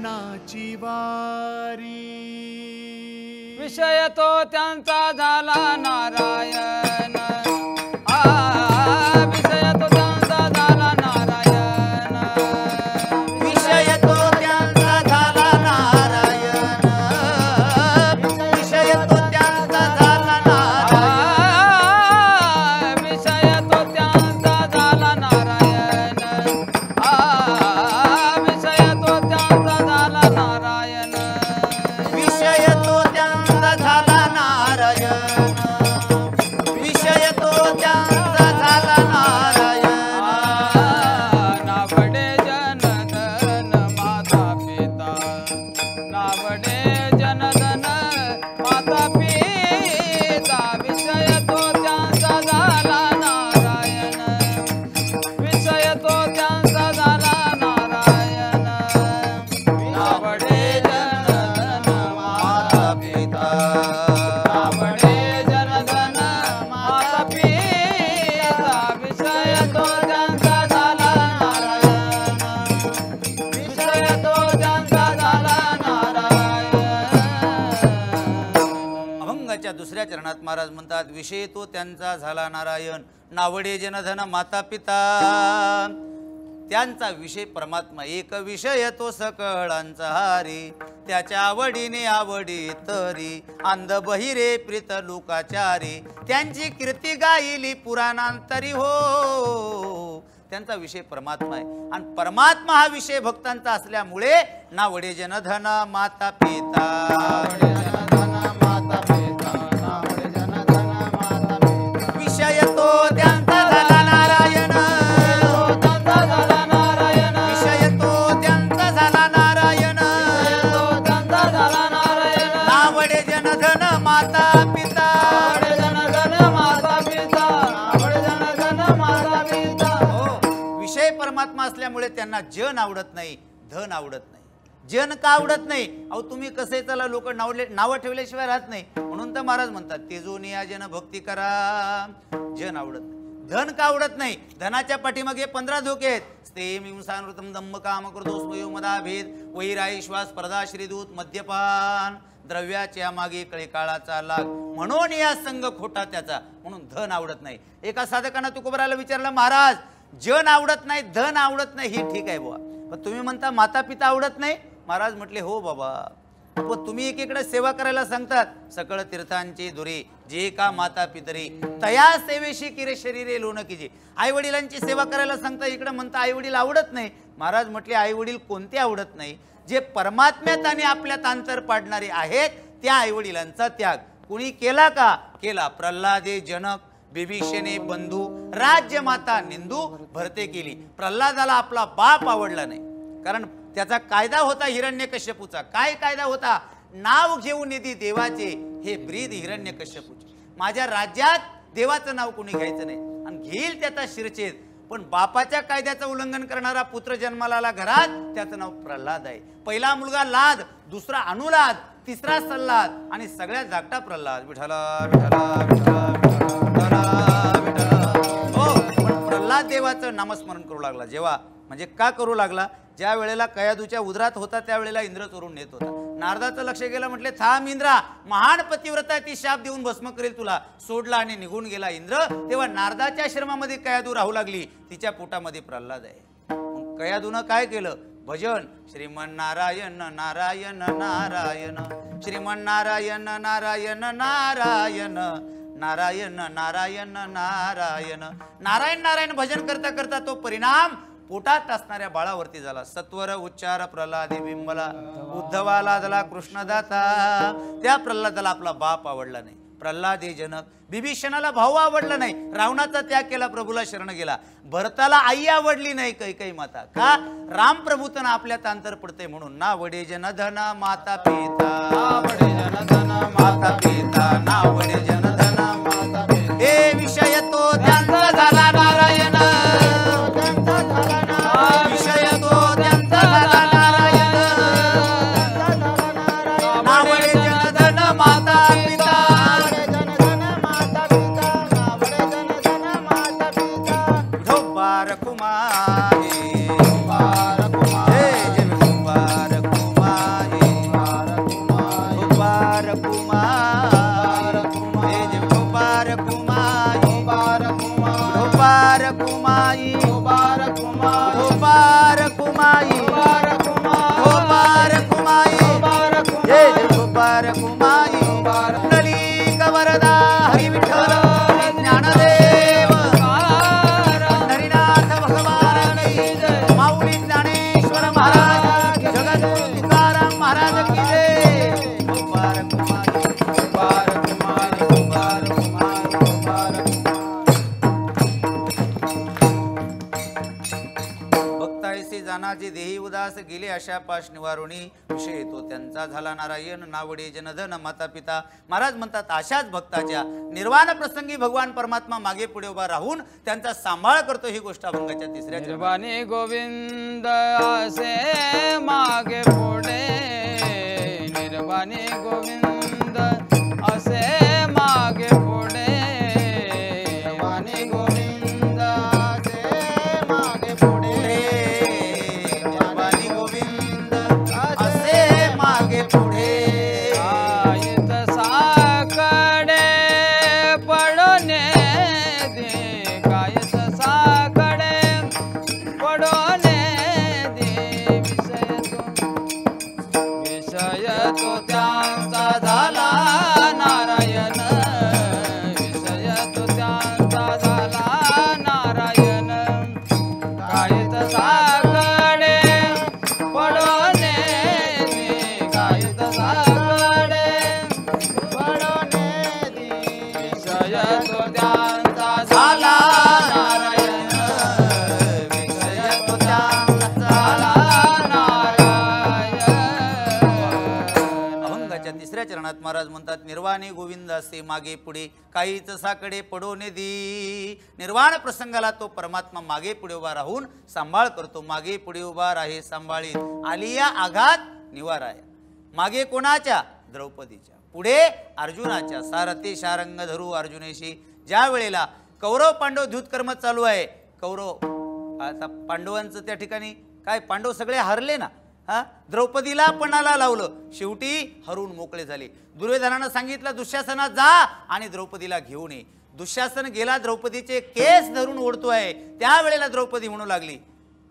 नारायणाची वारी विषय तो त्यांचा झाला नारायण विषय तो त्यांचा झाला नारायण विषय तो त्यांचा झाला नारायण विषय तो त्यांचा झाला नारायण विषय तो त्यांचा झाला नारायण विषय तो त्यांचा झाला नारायण विषय तो त्यांचा झाला नारायण विषय तो त्यांचा झाला नारायण नावडे जनधन माता पिता नावडे जनधन माता पिता विषय तो त्यांचा झाला नारायण विषय तो त्यांचा झाला नारायण नावडे जनधन माता पिता नावडे जनधन माता पिता विषय तो त्यांचा झाला नारायण विषय तो त्यांचा झाला नारायण अभंगाच्या दुसऱ्या चरणात महाराज म्हणतात विषय तो त्यांचा झाला नारायण नावडे जनधन माता पिता त्यांचा विषय परमात्मा एक विषय तो सकळांचा हारी त्याच्या आवडीने आवडी तरी अंध बहिरे प्रीत लोकाचारी त्यांची कीर्ती गायली पुराणांतरी हो त्यांचा विषय परमात्मा आहे आणि परमात्मा हा विषय भक्तांचा असल्यामुळे नावडे जनधन माता पिता विषय तो त्यांचा झाला नारायण विषय तो त्यांचा झाला नारायण नावडे जनधन माता पिता विषय परमात्मा असल्यामुळे त्यांना जन आवडत नाही धन आवडत नाही जन का आवडत नाही अहो तुम्ही कसे चला लोक नावं ठेवल्याशिवाय राहत नाही म्हणून तर महाराज म्हणतात तेजोनिया जन भक्ती करा जन आवडत नाही धन का आवडत नाही धनाच्या पाठीमागे 15 धोके आहेत स्तेम हिंसानृतम दम्म काम क्रोधोस्मयो मदाभेद वैराईश्वास स्पर्धा श्रीदूत मद्यपान द्रव्याच्या मागे कळीकाळाचा लाग म्हणून या संघ खोटा त्याचा म्हणून धन आवडत नाही एका साधकानं तुकोबराला विचारलं महाराज जन आवडत नाही धन आवडत नाही ही ठीक आहे बुवा पण तुम्ही म्हणता माता पिता आवडत नाही महाराज म्हटले हो बाबा पण तुम्ही एकीकडे सेवा करायला सांगतात सकळ तीर्थांची दुरी जे का माता पितरी तया सेवेशी किरे शरीरे लोन कीजे आई वडिलांची सेवा करायला सांगता इकडे म्हणता आई वडील आवडत नाही महाराज म्हटले आई वडील कोणते आवडत नाही जे परमात्म्यात आणि आपल्यात अंतर पाडणारे आहेत त्या आई वडिलांचा त्याग कुणी केला का केला प्रल्हादे जनक बिभीषणे बंधू राज्य माता निंदू भरते केली प्रल्हादाला आपला बाप आवडला नाही कारण त्याचा कायदा होता हिरण्यकश्यपूचा काय कायदा होता नाव घेऊन येते देवाचे हे ब्रीद हिरण्यकश्यपूचे माझ्या राज्यात देवाचं नाव कोणी घ्यायचं नाही आणि घेईल त्याचा शिरछेद पण बापाच्या कायद्याचं उल्लंघन करणारा पुत्र जन्माला आला घरात त्याचं नाव प्रल्हाद आहे पहिला मुलगा लाद दुसरा अनुलाद तिसरा सल्लाद आणि सगळ्यात धाकटा प्रल्हाद विठला विठला विठला हो पण प्रल्हाद देवाचं नामस्मरण करू लागला जेव्हा म्हणजे का करू लागला ज्या वेळेला कयादूच्या उदरात होता त्यावेळेला इंद्र चोरून नेत होता नारदाचं लक्ष गेलं म्हटले थांब इंद्रा महान पतिव्रता ती शाप देऊन भस्म करेल तुला सोडला आणि निघून गेला इंद्र तेव्हा नारदाच्या आश्रमामध्ये कयादू राहू लागली तिच्या पोटामध्ये प्रल्हाद आहे कयादूनं काय केलं भजन श्रीमन नारायण नारायण नारायण श्रीमन नारायण नारायण नारायण नारायण नारायण नारायण नारायण नारायण भजन करता करता तो परिणाम पोटात असणाऱ्या बाळावरती झाला सत्वर उच्चार प्रल्हादे बिंबला उद्धवाला दला कृष्णदाता त्या प्रल्हादाला आपला बाप आवडला नाही प्रल्हादे जनक बिभीषणाला भाऊ आवडला नाही रावणाचा त्याग केला प्रभूला शरण गेला भरताला आई आवडली नाही कैकई माता का राम प्रभूतन आपल्यात अंतर पडते म्हणून नावडे जनधन माता पिता नावडे जनधन माता पिता नावडे जनधन माता पिता हे विषय तो त्यांचा झाला नारायण विषय तो त्यांचा झाला नारायण नावडे जनधन माता पिता कुमार कुमारी जय जय कुमार कुमार मुबारक माई पुंडलिक वरदा हरी विठ्ठल ज्ञानदेव हरिनाथ भगवान की जय माऊली ज्ञानेश्वर महाराज जगद्गुरु तुकाराम महाराज की जय मुबारक माई मुबारक माई मुबारक माई मुबारक भक्तायसी जानाचे देही उदास गेले अशा पाश निवारुणी विषय येतो त्यांचा झाला नारायण नावडे जनधन माता पिता महाराज म्हणतात अशाच भक्ताच्या निर्वाण प्रसंगी भगवान परमात्मा मागे पुढे उभा राहून त्यांचा सांभाळ करतो ही गोष्ट अभंगाच्या तिसऱ्या निर्वाणी गोविंद असे मागे पुढे निर्वाणी गोविंद असे मागे पुढे निर्वाणी गोविंद असे मागे पुढे निर्वाणी गोविंद असे मागे पुढे आयत साकडे पडोने दे कायत साकडे पडोने दे विषय तो त्यांचा झाला नारायण विषय तो त्यांचा झाला नारायण कायत साकडे पडोने दे कायत साकडे पडोने दे विषय तो त्यांचा झाला नारायण विषय तो त्यांचा झाला नारायण अभंगाच्या तिसऱ्या चरणात महाराज म्हणतात निर्वाणी गोविंद असे मागे पुढे काहीच साकडे पडोने दी निर्वाण प्रसंगाला तो परमात्मा मागे पुढे उभा राहून सांभाळ करतो मागे पुढे उभा राहे सांभाळीत आलिया आघात निवाराय मागे कोणाच्या द्रौपदीच्या पुढे अर्जुनाच्या सारथी शारंग धरू अर्जुनेशी ज्या वेळेला कौरव पांडव द्युतकर्म चालू आहे कौरव आता पांडवांचं त्या ठिकाणी काय पांडव सगळे हरले ना हा द्रौपदीला पणाला लावलं शेवटी हरून मोकळे झाले दुर्योधनानं सांगितलं दुःशासना जा आणि द्रौपदीला घेऊन ये दुःशासन गेला द्रौपदीचे केस धरून ओढतोय त्यावेळेला द्रौपदी म्हणू लागली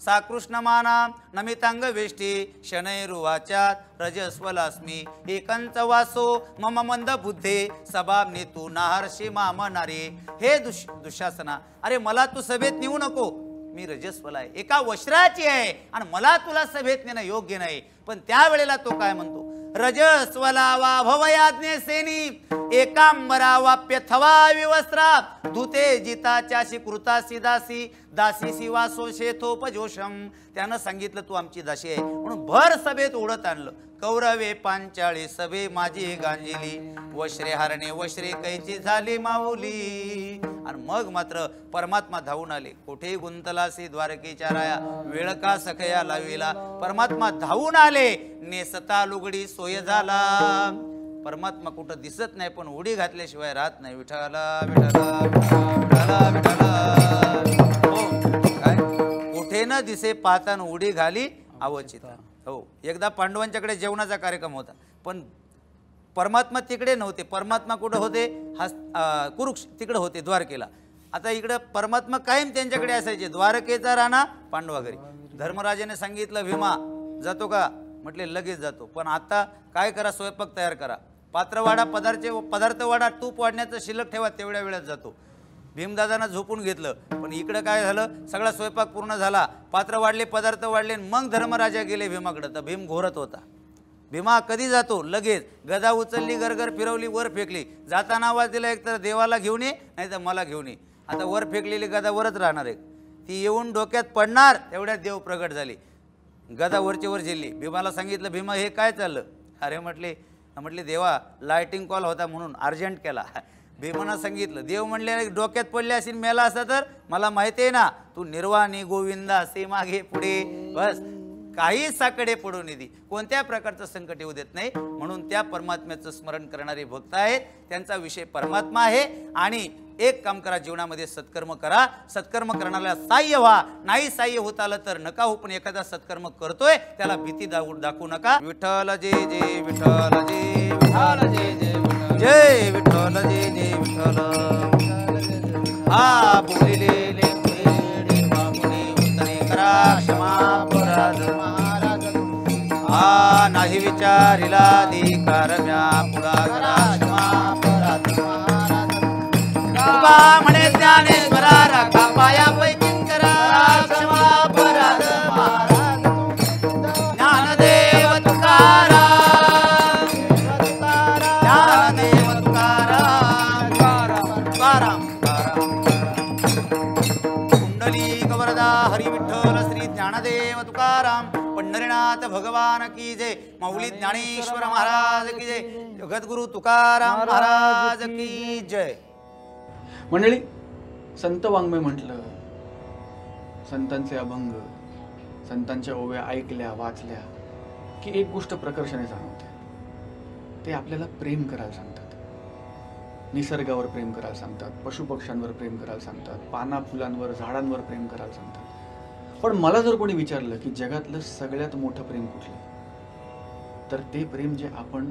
सा कृष्णमाना नमितांग वेष्टी शनैरुवाचात रजस्वलास्मी एकंच वासो मम मंद बुद्धे सभाब नेतू नाहर्षी मामनारे हे दुःशासना अरे मला तू सभेत नेऊ नको मी रजस्वला आहे एका वस्त्राची आहे आणि मला तुला सभेत नेणं योग्य नाही पण त्यावेळेला तो काय म्हणतो रजस्वला वा भवयाज्ञे सेनी एकांबरा वाप्य थवा विवस्त्रा धुते जिताच्याशी कृतासी दासी दासीसी वासो शेथोपजोषम त्यानं सांगितलं तू आमची दासी आहे म्हणून भर सभेत ओढत आणलं कौरवे पांचाळी सभे माझी गांजिली वश्रे हरणे वश्रे कैची झाली माऊली आणि मग मात्र परमात्मा धावून आले कोठे गुंतलासी द्वारकेच्या राया वेळ का सखया लाविला परमात्मा धावून आले नेसता लुगडी सोय झाला परमात्मा कुठं दिसत नाही पण उडी घातल्याशिवाय राहत नाही विठाला विठाला विठाला विठाला हो काय कुठे न दिसे पाहताना उडी घाली अवचिता हो एकदा पांडवांच्याकडे जेवणाचा कार्यक्रम होता पण परमात्मा तिकडे नव्हते परमात्मा कुठं होते कुरुक्ष तिकडे होते द्वारकेला आता इकडे परमात्मा कायम त्यांच्याकडे असायचे द्वारकेचा राणा पांडवा घरी धर्मराजाने सांगितलं भीमा जातो का म्हटले लगेच जातो पण आता काय करा स्वयंपाक तयार करा पात्र वाढा पदार्थ वाढा तूप वाढण्याचं शिल्लक ठेवा तेवढ्या वेळात जातो भीमदादांना झोपून घेतलं पण इकडं काय झालं सगळा स्वयंपाक पूर्ण झाला पात्र वाढले पदार्थ वाढले मग धर्मराजा गेले भीमाकडे तर भीम घोरत होता भीमा कधी जातो लगेच गदा उचलली गरगर फिरवली वर फेकली जाताना आवाज दिला एक तर देवाला घेऊन ये नाही तर मला घेऊन ये आता वर फेकलेली गदा वरच राहणार आहे ती येऊन डोक्यात पडणार तेवढ्यात देव प्रगट झाले गदा वरची वर झेलली भीमाला सांगितलं भीमा हे काय चाललं अरे म्हटले देवा लाइटिंग कॉल होता म्हणून अर्जंट केला भीमानं सांगितलं देव म्हणले डोक्यात पडले असेल मेला असता तर मला माहिती आहे ना तू निर्वाणी गोविंद असे मागे पुढे बस काही साकडे पडून येते कोणत्या प्रकारचं संकट येऊ देत नाही म्हणून त्या परमात्म्याचं स्मरण करणारे भक्त आहेत त्यांचा विषय परमात्मा आहे आणि एक काम करा जीवनामध्ये सत्कर्म करा सत्कर्म करणाऱ्याला साह्य व्हा नाही साह्य होत आलं तर नका हो पण एखादा सत्कर्म करतोय त्याला भीती दाखवू नका विठ्ठल जय जय विठ्ठल जय विठ्ठल जय जय जय विठ्ठल जय जय विठ्ठल हा बोलिले उत्तरे करा क्षमा अपराध महाराज हा नाही विचारिला अधिकार म्या पुढाकरा क्षमा तुका म्हणे ज्ञानेश्वरा राखा पायापैकी करा क्षमा अपराध ज्ञानदेव तुकाराम ज्ञानदेव तुकाराम तुकाराम कुंडलिक वरदा हरी विठ्ठल श्री ज्ञानदेव तुकाराम पंढरीनाथ भगवान की जय माऊली ज्ञानेश्वर महाराज की जय जगद्गुरु तुकाराम महाराज की जय। मंडळी, संत वाङ्मय म्हटलं, संतांचे अभंग, संतांच्या ओव्या ऐकल्या वाचल्या की एक गोष्ट प्रकर्षाने जाणवते, ते आपल्याला प्रेम करायला सांगतात, निसर्गावर प्रेम करायला सांगतात, पशुपक्ष्यांवर प्रेम करायला सांगतात, पाना फुलांवर झाडांवर प्रेम करायला सांगतात। पण मला जर कोणी विचारलं की जगातलं सगळ्यात मोठं प्रेम कुठलं, तर ते प्रेम जे आपण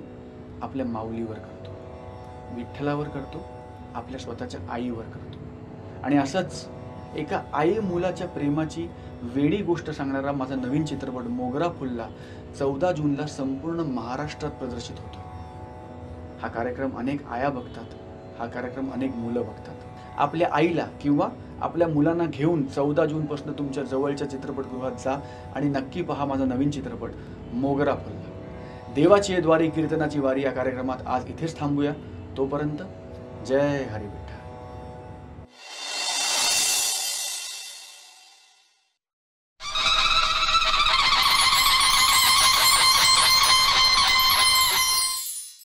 आपल्या माऊलीवर करतो, विठ्ठलावर करतो, आपल्या स्वतःच्या आईवर करतो। आणि असंच एका आई मुलाच्या प्रेमाची वेडी गोष्ट सांगणारा माझा नवीन चित्रपट मोगरा फुलला 14 जूनला संपूर्ण महाराष्ट्रात प्रदर्शित होतो। हा कार्यक्रम अनेक आया बघतात, हा कार्यक्रम अनेक मुलं बघतात। आपल्या आईला किंवा आपल्या मुलांना घेऊन 14 जूनपासून तुमच्या जवळच्या चित्रपटगृहात जा आणि नक्की पहा माझा नवीन चित्रपट मोगरा फुलला। देवाची द्वारी कीर्तनाची वारी या कार्यक्रमात आज इथेच थांबूया। तोपर्यंत जय हरी विठ्ठल।